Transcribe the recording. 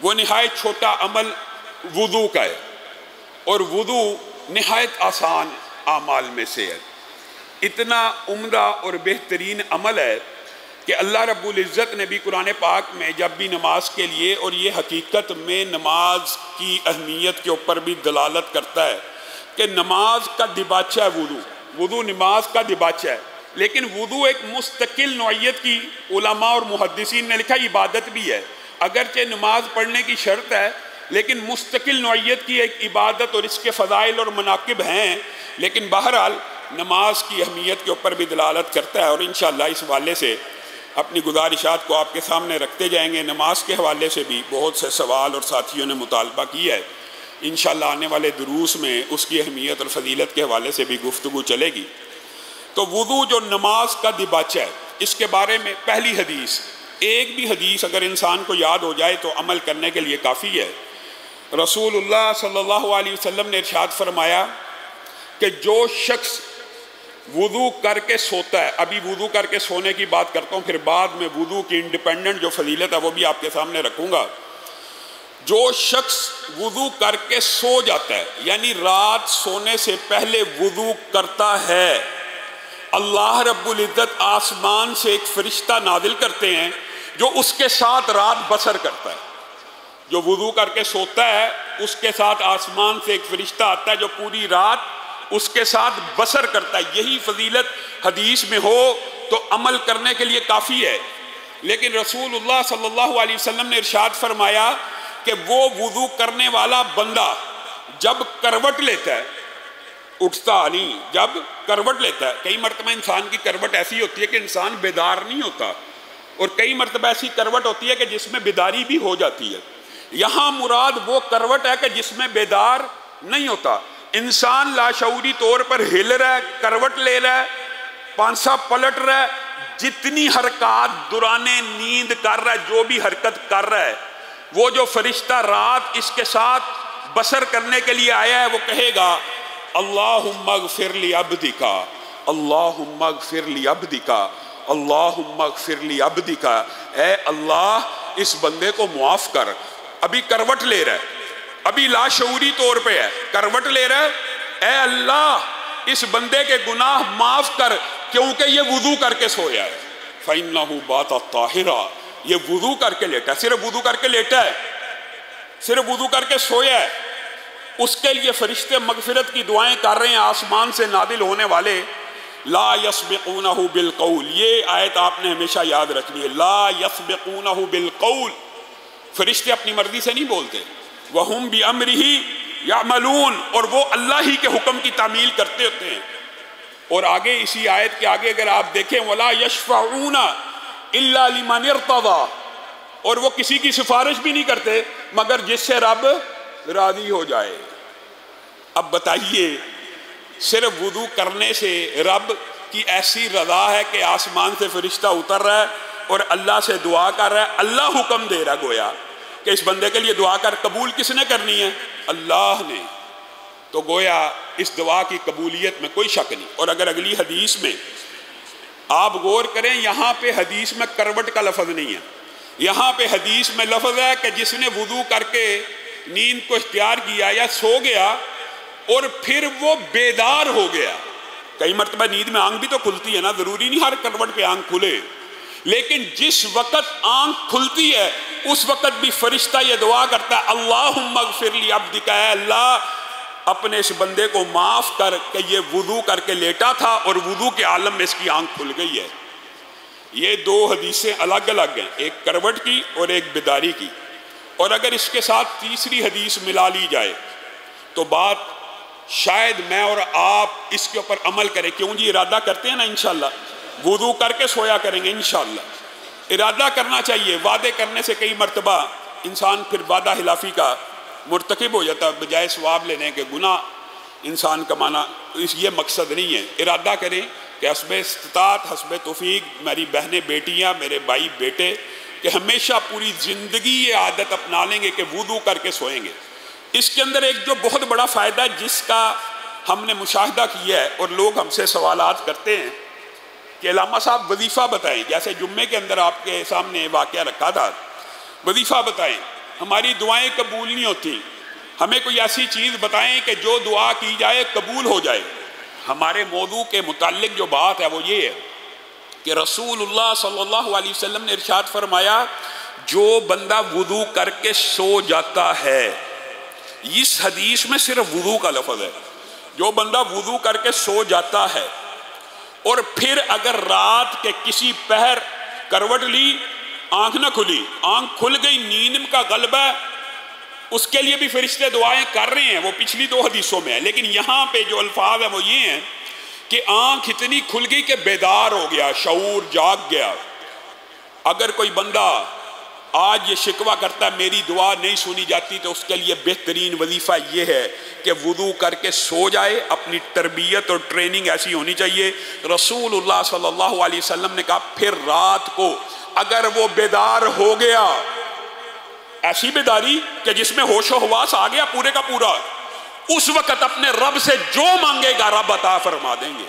وہ نہایت چھوٹا عمل وضو کا ہے، اور وضو نہایت آسان اعمال میں سے ہے۔ اتنا عمدہ اور بہترین عمل ہے کہ اللہ رب العزت نے بھی قرآن پاک میں جب بھی نماز کے لیے، اور یہ حقیقت میں نماز کی اہمیت کے اوپر بھی دلالت کرتا ہے کہ نماز کا دباچہ ہے وضو نماز کا دباچہ ہے، لیکن وضو ایک مستقل نوعیت کی علماء اور محدثین نے لکھا عبادت بھی ہے، اگرچہ نماز پڑھنے کی شرط ہے لیکن مستقل نوعیت کی ایک عبادت، اور اس کے فضائل اور مناقب ہیں، لیکن بہرحال نماز کی اہمیت کے اوپر بھی دلالت کرتا ہے۔ اور انشاءاللہ اس حوالے سے اپنی گزارشات کو آپ کے سامنے رکھتے جائیں گے۔ نماز کے حوالے سے بھی بہت سے سوال اور ساتھیوں نے مطالبہ کی ہے، انشاءاللہ آنے والے دروس میں اس کی اہمیت اور فضیلت کے حوالے سے بھی گفتگو چلے گی۔ تو وضو جو نماز کا دباچہ ہے، اس کے بارے میں پہلی حدیث، ایک بھی حدیث اگر انسان کو یاد ہو جائے تو عمل کرنے کے لیے کافی ہے۔ رسول اللہ صلی اللہ علیہ وسلم نے ارشاد فرمایا کہ جو شخص وضو کر کے سوتا ہے، ابھی وضو کر کے سونے کی بات کرتا ہوں، پھر بعد میں وضو کی انڈیپینڈنٹ جو فضیلت ہے وہ بھی آپ کے سامنے رکھوں گا۔ جو شخص وضو کر کے سو جاتا ہے، یعنی رات سونے سے پہلے وضو کرتا ہے، اللہ رب العزت آسمان سے ایک فرشتہ نازل کرتے ہیں جو اس کے ساتھ رات بسر کرتا ہے۔ جو وضو کر کے سوتا ہے اس کے ساتھ آسمان سے ایک فرشتہ آتا ہے جو پوری رات اس کے ساتھ بسر کرتا ہے۔ یہی فضیلت حدیث میں ہو تو عمل کرنے کے لیے کافی ہے، لیکن رسول اللہ صلی اللہ علیہ وسلم نے ارشاد فرمایا کہ وہ وضو کرنے والا بندہ جب کروٹ لیتا ہے، اٹھتا نہیں، جب کروٹ لیتا ہے، کئی مرتبہ انسان کی کروٹ ایسی ہوتی ہے کہ انسان بیدار نہیں ہوتا، اور کئی مرتبہ ایسی کروٹ ہوتی ہے کہ جس میں بیداری بھی ہو جاتی ہے۔ یہاں مراد وہ کروٹ ہے کہ جس میں بیدار نہیں ہوتا، انسان لاشعوری طور پر ہل رہا ہے، کروٹ لے رہا ہے، پانسا پلٹ رہا ہے، جتنی حرکات دوران نیند کر رہا ہے، جو بھی حرکت کر رہا ہے، وہ جو فرشتہ رات اس کے ساتھ بسر کرنے کے لیے آیا ہے وہ کہے گا اللہم اغفر لی عبدک، اللہم اغفر لی عبدک، اللہم اغفر لی عبدک، اے اللہ اس بندے کو معاف کر۔ ابھی کروٹ لے رہا ہے، ابھی لاشعوری طور پہ ہے، کروٹ لے رہا ہے، اے اللہ اس بندے کے گناہ معاف کر، کیونکہ یہ وضو کر کے سویا ہے۔ فَإِنَّهُ بَاتَ طَاهِرًا، یہ وضو کر کے لیٹا ہے، صرف وضو کر کے لیٹا ہے، صرف وضو کر کے سویا ہے، اس کے لیے فرشتے مغفرت کی دعائیں کر رہے ہیں آسمان سے نازل ہونے والے۔ لا يسبقونہ بالقول، یہ آیت آپ نے ہمیشہ یاد رکھنی ہے، لا يسبقونہ بالقول، فرشتے اپنی مرضی سے نہیں بولتے، وَهُمْ بِأَمْرِهِ يَعْمَلُونَ، اور وہ اللہ ہی کے حکم کی تعمیل کرتے ہوتے ہیں۔ اور آگے اسی آیت کے آگے اگر آپ دیکھیں وَلَا يَشْفَعُونَ إِلَّا لِمَنِ ارْتَضَىٰ، اور وہ کسی کی سفارش بھی نہیں کرتے مگر جس سے رب راضی ہو جائے۔ اب بتائیے صرف وضو کرنے سے رب کی ایسی رضا ہے کہ آسمان سے فرشتہ اتر رہا ہے اور اللہ سے دعا کر رہا ہے، اللہ حکم دے رہا گویا کہ اس بندے کے لیے دعا کر، قبول کس نے کرنی ہے؟ اللہ نے۔ تو گویا اس دعا کی قبولیت میں کوئی شک نہیں۔ اور اگر اگلی حدیث میں آپ غور کریں، یہاں پہ حدیث میں کروٹ کا لفظ نہیں ہے، یہاں پہ حدیث میں لفظ ہے کہ جس نے وضو کر کے نیند کو اختیار کیا یا سو گیا اور پھر وہ بیدار ہو گیا۔ کئی مرتبہ نیند میں آنکھ بھی تو کھلتی ہے نا، ضروری نہیں ہر کروٹ پہ آنکھ کھلے، لیکن جس وقت آنکھ کھلتی ہے اس وقت بھی فرشتہ یہ دعا کرتا ہے اللہم اغفر لی عبدک، اے اللہ اپنے اس بندے کو معاف کر کہ یہ وضو کر کے لیٹا تھا اور وضو کے عالم میں اس کی آنکھ کھل گئی ہے۔ یہ دو حدیثیں الگ الگ ہیں، ایک کروٹ کی اور ایک بیداری کی، اور اگر اس کے ساتھ تیسری حدیث ملا لی جائے تو بات شاید میں اور آپ اس کے اوپر عمل کریں۔ کیوں جی؟ ارادہ کرتے ہیں نا انشاءاللہ، وضو کر کے سویا کریں گے انشاءاللہ، ارادہ کرنا چاہیے۔ وعدے کرنے سے کئی مرتبہ انسان پھر وعدہ خلافی کا مرتکب ہو جاتا ہے، بجائے ثواب لینے کے گناہ انسان کمانا، یہ مقصد نہیں ہے۔ ارادہ کریں کہ حسب استطاعت، حسب توفیق، میری بہنیں بیٹیاں، میرے بھائی بیٹے، کہ ہمیشہ پوری زندگی یہ عادت اپنا لیں گے کہ وضو کر کے سوئیں گے۔ اس کے اندر ایک جو بہت بڑا فائدہ جس کا ہم نے مشاہدہ کیا ہے اور لوگ ہم سے سوالات کرتے ہیں کہ علامہ صاحب وظیفہ بتائیں، جیسے جمعے کے اندر آپ کے سامنے واقعہ رکھا تھا، وظیفہ بتائیں۔ ہماری دعائیں قبول نہیں ہوتی، ہمیں کوئی ایسی چیز بتائیں کہ جو دعا کی جائے قبول ہو جائے۔ ہمارے موضوع کے متعلق جو بات ہے وہ یہ ہے کہ رسول اللہ صلی اللہ علیہ وسلم نے ارشاد فرمایا جو بندہ وضو کر کے سو جاتا ہے، اس حدیث میں صرف وضو کا لفظ ہے، جو بندہ وضو کر کے سو جاتا ہے اور پھر اگر رات کے کسی پہر کروٹ لی، آنکھ نہ کھلی، آنکھ کھل گئی، نیند کا غلبہ، اس کے لیے بھی فرشتے دعائیں کر رہے ہیں، وہ پچھلی 2 حدیثوں میں ہے، لیکن یہاں پہ جو الفاظ ہیں وہ یہ ہیں کہ آنکھ اتنی کھل گئی کہ بیدار ہو گیا، شعور جاگ گیا۔ اگر کوئی بندہ آج یہ شکوہ کرتا ہے میری دعا نہیں سنی جاتی، تو اس کے لیے بہترین وظیفہ یہ ہے کہ وضو کر کے سو جائے۔ اپنی تربیت اور ٹریننگ ایسی ہونی چاہیے۔ رسول اللہ صلی اللہ علیہ وسلم نے کہا پھر رات کو اگر وہ بیدار ہو گیا، ایسی بیداری کہ جس میں ہوش و حواس آ گیا پورے کا پورا، اس وقت اپنے رب سے جو مانگے گا رب عطا فرما دیں گے۔